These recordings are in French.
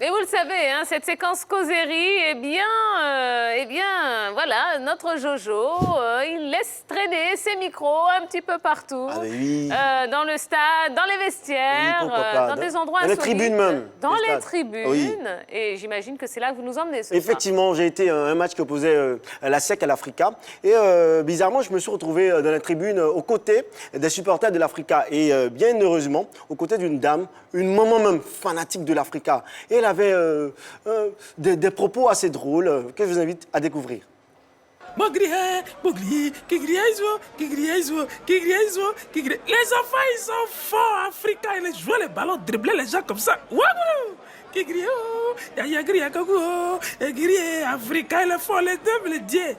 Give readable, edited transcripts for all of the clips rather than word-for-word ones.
Et vous le savez, hein, cette séquence causerie, voilà, notre Jojo, il laisse traîner ses micros un petit peu partout, dans le stade, dans les vestiaires, dans des endroits insolites. Dans les tribunes même. Dans les tribunes. Et j'imagine que c'est là que vous nous emmenez ce soir. Effectivement, j'ai été un match qui opposait la SEC à l'Africa. Et bizarrement, je me suis retrouvé dans la tribune aux côtés des supporters de l'Africa. Et bien heureusement, aux côtés d'une dame, une maman même fanatique de l'Africa. Et elle avait des propos assez drôles que je vous invite à découvrir. Les enfants, ils sont forts, africains, ils jouent les ballons, dribbler les gens comme ça. Africains, ils font les deux, les dieux.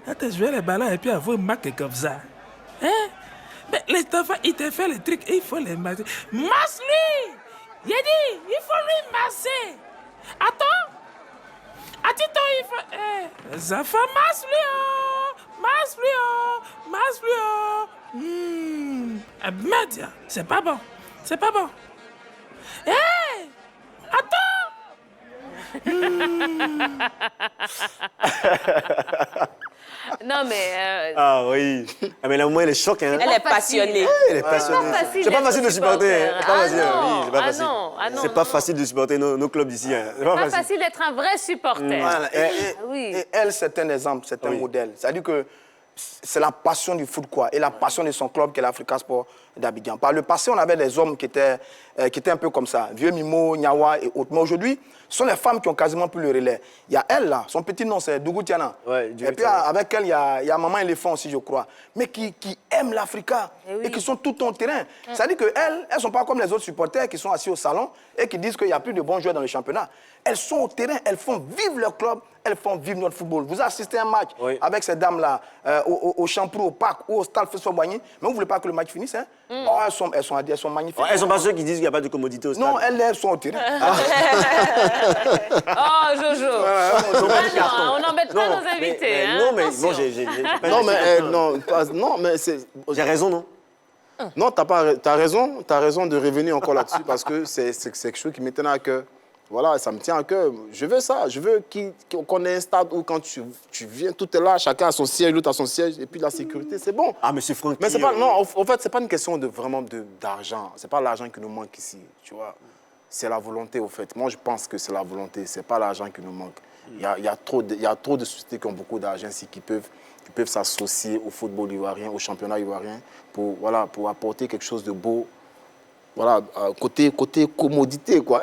Attends, je vais les ballons et puis avoir une marque comme ça. Hein? Mais les enfants, ils te font les trucs et il faut les masser. Masse-lui! Il a dit, il faut lui masser. Attends! Attends, il faut... Les enfants, masse-lui, merde, c'est pas bon. C'est pas bon. Hé! Attends! Non, mais... Ah oui. Ah, mais là, au moins, elle est choquée. Hein. Elle est passionnée. Elle est passionnée. C'est pas facile de supporter. C'est pas non. facile de supporter nos clubs d'ici. Hein. C'est pas facile d'être un vrai supporter. Voilà. Et elle, c'est un exemple, c'est un modèle. C'est-à-dire que c'est la passion du foot, quoi, et la passion de son club, qui est l'Africa Sport d'Abidjan. Par le passé, on avait des hommes qui étaient un peu comme ça, Vieux Mimo, Nyawa et autres. Mais aujourd'hui, ce sont les femmes qui ont quasiment pris le relais. Il y a elle, là, son petit nom, c'est Dougou Tiana. Et puis, avec elle, il y a Maman Éléphant aussi, je crois. Mais qui aiment l'Africa et qui sont tout en terrain. C'est-à-dire qu'elles, elles ne sont pas comme les autres supporters qui sont assis au salon et qui disent qu'il n'y a plus de bons joueurs dans le championnat. Elles sont au terrain, elles font vivre leur club, elles font vivre notre football. Vous assistez à un match avec ces dames-là, au Champrou, au Parc ou au Stade Fessou-Boigny, mais vous ne voulez pas que le match finisse, hein? Oh, elles sont magnifiques. Elles ne sont pas ceux qui disent qu'il n'y a pas de commodité au stade. Non, elles sont au terrain. Oh, Jojo. On n'embête pas nos invités. Non, mais bon, j'ai raison, non? Non, t'as raison de revenir encore là-dessus parce que c'est quelque chose qui me tenait à cœur. Voilà, ça me tient à cœur. Je veux ça. Je veux qu'on ait un stade où quand tu viens, tout est là, chacun a son siège, l'autre a son siège, et puis la sécurité, c'est bon. Ah, mais c'est Franck. Mais c'est pas, non, en fait, c'est pas une question d'argent. C'est pas l'argent qui nous manque ici, tu vois. C'est la volonté, au fait. Moi, je pense que c'est la volonté. C'est pas l'argent qui nous manque. Il y a trop de sociétés qui ont beaucoup d'argent ici qui peuvent s'associer au football ivoirien, au championnat ivoirien, pour apporter quelque chose de beau. Voilà, côté commodité, quoi.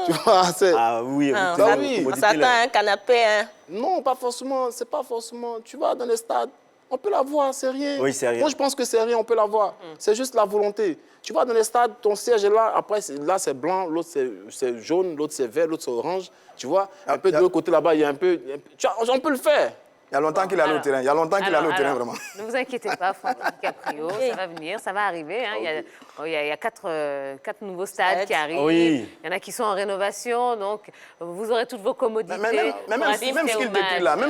Tu vois, c'est... Ah oui, on s'attend à un canapé, hein. Non, pas forcément, c'est pas forcément... Tu vas dans les stades, on peut l'avoir, c'est rien. Oui, c'est rien. Moi, je pense que c'est rien, on peut l'avoir. C'est juste la volonté. Tu vas dans les stades, ton siège est là, après, là, c'est blanc, l'autre, c'est jaune, l'autre, c'est vert, l'autre, c'est orange. Tu vois, un peu de l'autre côté, là-bas, il y a un peu... Tu vois, on peut le faire. Il y a longtemps qu'il est allé au terrain. Il y a longtemps qu'il est allé au terrain, vraiment. Ne vous inquiétez pas, Franck DiCaprio, ça va venir, ça va arriver. Hein. Il y a quatre nouveaux stades qui arrivent. Oui. Il y en a qui sont en rénovation, donc vous aurez toutes vos commodités. Même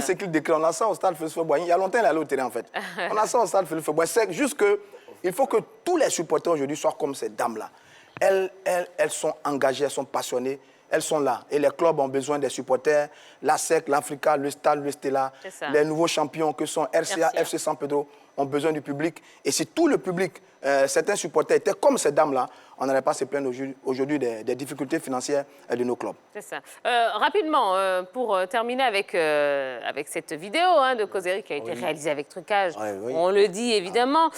ce qu'il décrit, on a ça au stade Fessou-Boigny. Il y a longtemps, il est allé au terrain, en fait. On a ça au stade Fessou-Boigny. C'est juste qu'il faut que tous les supporters aujourd'hui soient comme ces dames-là. Elles sont engagées, elles sont passionnées. Elles sont là. Et les clubs ont besoin des supporters. La SEC, l'Africa, le Stade, le Stella, les nouveaux champions que sont RCA, FC San Pedro, ont besoin du public. Et si tout le public, certains supporters étaient comme ces dames-là, on n'allait pas se plaindre aujourd'hui des difficultés financières de nos clubs. C'est ça. Rapidement, pour terminer avec cette vidéo de causerie qui a été réalisée avec trucage, on le dit évidemment.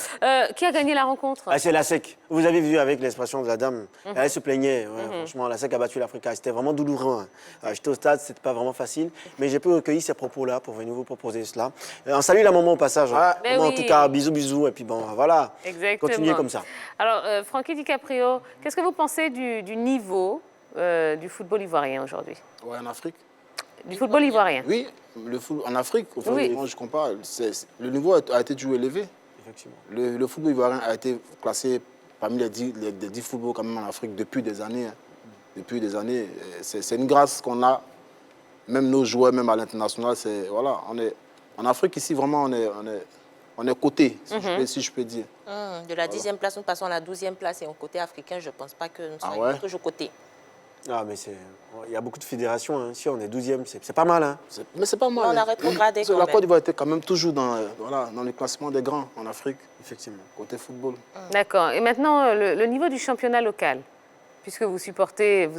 Qui a gagné la rencontre? C'est la SEC. Vous avez vu avec l'expression de la dame, elle se plaignait. Franchement, la SEC a battu l'Africa. C'était vraiment douloureux. J'étais au stade, c'était pas vraiment facile. Mais j'ai pu recueillir ces propos-là pour venir vous proposer cela. On salue la maman au passage. En tout cas, bisous. Et puis bon, voilà. Exactement. Continuez comme ça. Alors, Francky DiCaprio, qu'est-ce que vous pensez du niveau du football ivoirien aujourd'hui? Ouais, en Afrique. Du football ivoirien? Oui, le football en Afrique, moi je compare. Le niveau a été toujours élevé. Effectivement. Le football ivoirien a été classé parmi les 10 footballs quand même en Afrique depuis des années. Depuis des années. C'est une grâce qu'on a. Même nos joueurs, même à l'international, voilà, en Afrique ici, vraiment, On est coté, si je peux dire. De la 10e place, nous passons à la 12e place et au côté africain, je ne pense pas que nous soyons toujours cotés. Ah, mais il y a beaucoup de fédérations. Hein. Si on est 12e, c'est pas mal. Hein. Mais c'est pas mal. Non, on a rétrogradé quand La même. Côte d'Ivoire était quand même toujours dans le classement des grands en Afrique, effectivement, côté football. D'accord. Et maintenant, le niveau du championnat local, puisque vous supportez,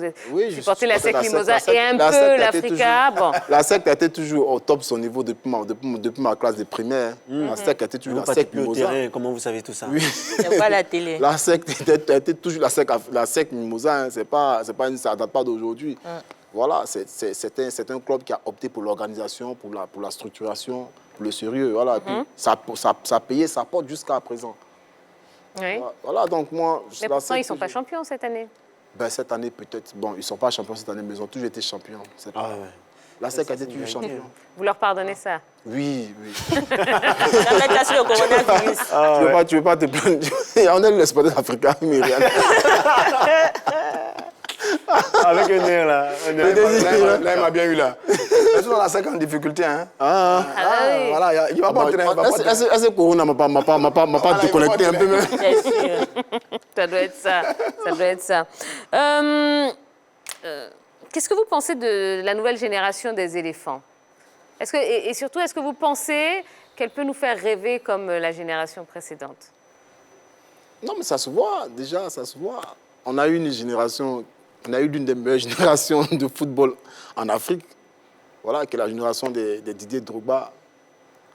supportez la SEC Mimosa et un peu l'Africa. Bon. La SEC a été toujours au top de son niveau depuis ma classe de primaire. La SEC a été toujours la SEC Mimosa. Comment vous savez tout ça? Oui. C'est pas la télé. La SEC a été toujours la SEC Mimosa. Hein. Ça ne date pas d'aujourd'hui. Voilà, c'est un club qui a opté pour l'organisation, pour la structuration, pour le sérieux. Voilà. Puis ça a payé sa porte jusqu'à présent. Oui. Voilà, donc moi... Mais pourtant, ils ne sont pas champions cette année. Ben, cette année, peut-être. Bon, ils ne sont pas champions cette année, mais ils ont toujours été champions. Ah, ouais. La SEC a été toujours champion. Vous leur pardonnez ça? Oui. La mettre sur le coronavirus. Tu veux pas te plaindre. On est le sportif africain, Myriam. Avec un air, là. Là, il m'a bien eu, là. Mais dans la SEC en difficulté, hein. Oui. Voilà, il va pas entraîner. Est-ce que Corona m'a pas déconnecté un peu même? Bien sûr. Ça doit être ça. Ça doit être ça. Qu'est-ce que vous pensez de la nouvelle génération des éléphants? Et surtout, est-ce que vous pensez qu'elle peut nous faire rêver comme la génération précédente? Non, mais ça se voit, déjà, ça se voit. On a eu une génération, l'une des meilleures générations de football en Afrique. Voilà, qui est la génération des Didier Drogba.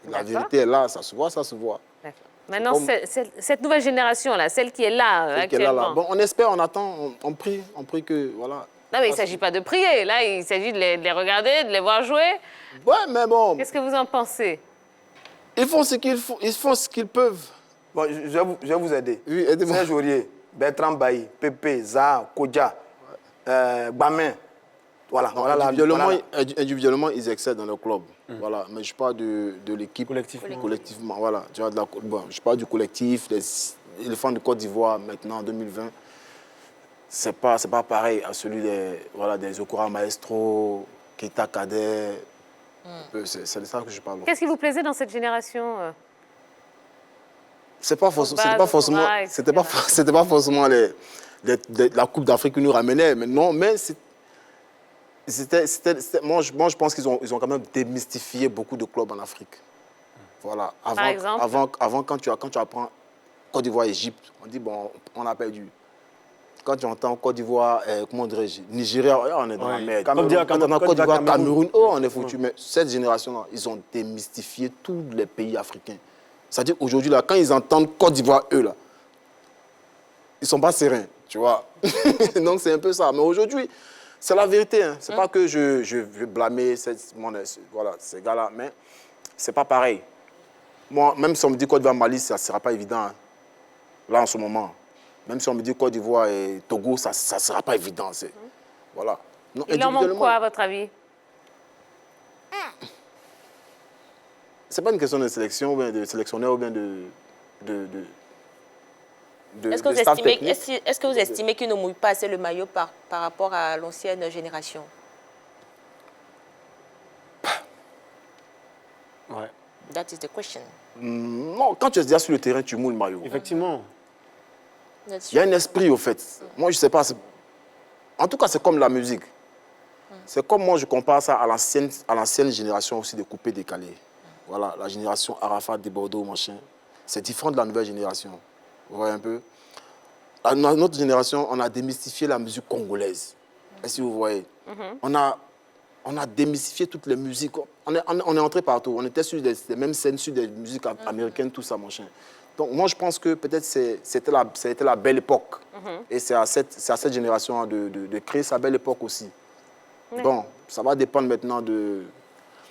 La vérité est là, ça se voit, ça se voit. Maintenant, cette nouvelle génération-là, celle qui est là actuellement. Bon, on espère, on attend, on prie que, voilà. Non, mais il ne s'agit pas de prier. Là, il s'agit de les regarder, de les voir jouer. Ouais, mais bon. Qu'est-ce que vous en pensez? Ils font ce qu'ils peuvent. Bon, je vais vous aider. Oui, aidez-moi. Serge Aurier, Bertrand Bailly, Pépé, Zaha, Kodja, Bamin. Voilà. Individuellement, ils excellent dans le club. Voilà. Mais je parle de l'équipe. Collectivement. Voilà. Je parle du collectif, des éléphants de Côte d'Ivoire maintenant en 2020. C'est pas pareil à celui des Okora Maestro, Keita Kader. C'est de ça que je parle. Qu'est-ce qui vous plaisait dans cette génération? C'était pas forcément la Coupe d'Afrique qui nous ramenait, mais non, mais moi je pense qu'ils ont quand même démystifié beaucoup de clubs en Afrique. Voilà. Par exemple? Avant quand tu apprends Côte d'Ivoire, Égypte, on dit bon, on a perdu. Quand tu entends Côte d'Ivoire, comment dirais-je, Nigeria, on est dans la merde. Quand tu entends Côte d'Ivoire, Cameroun, on est foutu. Mais cette génération-là, ils ont démystifié tous les pays africains. C'est-à-dire aujourd'hui, quand ils entendent Côte d'Ivoire, eux, là, ils ne sont pas sereins, tu vois. Donc c'est un peu ça. Mais aujourd'hui, c'est la vérité. Hein. Ce n'est pas que je veux blâmer ces gars-là, mais ce n'est pas pareil. Moi, même si on me dit Côte d'Ivoire, Mali, ça ne sera pas évident. Hein. Là, en ce moment. Même si on me dit Côte d'Ivoire et Togo, ça ne sera pas évident. Voilà. Non, il en manque quoi, à votre avis? Ce n'est pas une question de sélection, ou bien de sélectionneur, ou bien Est-ce que vous estimez qu'ils ne mouillent pas assez le maillot par rapport à l'ancienne génération? Ouais. That is the question. Non, quand tu es déjà sur le terrain, tu mouilles le maillot. Effectivement. Il y a un esprit, au fait. Moi, je ne sais pas. En tout cas, c'est comme la musique. C'est comme moi, je compare ça à l'ancienne génération aussi de coupés décalés. Voilà, la génération Arafat, de Bordeaux, machin. C'est différent de la nouvelle génération. Vous voyez un peu? Dans notre génération, on a démystifié la musique congolaise. Est-ce que vous voyez? On a démystifié toutes les musiques. On est entré partout. On était sur les mêmes scènes, sur des musiques américaines, tout ça, machin. Donc moi, je pense que peut-être c'était la belle époque. Et c'est à cette génération de créer sa belle époque aussi. Bon, ça va dépendre maintenant de...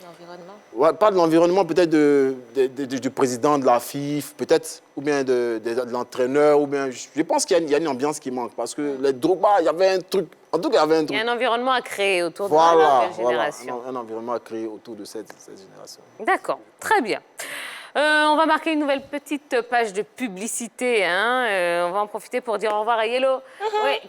L'environnement? Ouais, pas de l'environnement, peut-être du président de la FIF, peut-être, ou bien de l'entraîneur, ou bien... Je pense qu'il y a une ambiance qui manque, parce que les Drogba, il y avait un truc... En tout cas, il y avait un truc. Il y a un environnement à créer autour de la nouvelle génération. Un environnement à créer autour de cette génération. D'accord, très bien. On va marquer une nouvelle petite page de publicité. On va en profiter pour dire au revoir à Yellow,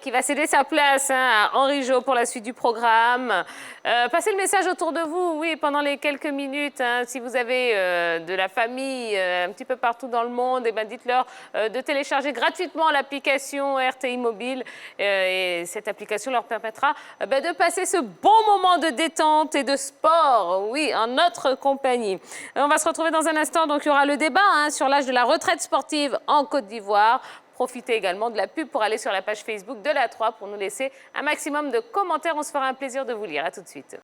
qui va céder sa place à Henri Jo pour la suite du programme. Passez le message autour de vous, pendant les quelques minutes. Si vous avez de la famille un petit peu partout dans le monde, dites-leur de télécharger gratuitement l'application RTI Mobile. Et cette application leur permettra de passer ce bon moment de détente et de sport, en notre compagnie. On va se retrouver dans un instant, donc il y aura le débat sur l'âge de la retraite sportive en Côte d'Ivoire. Profitez également de la pub pour aller sur la page Facebook de la 3 pour nous laisser un maximum de commentaires. On se fera un plaisir de vous lire. À tout de suite.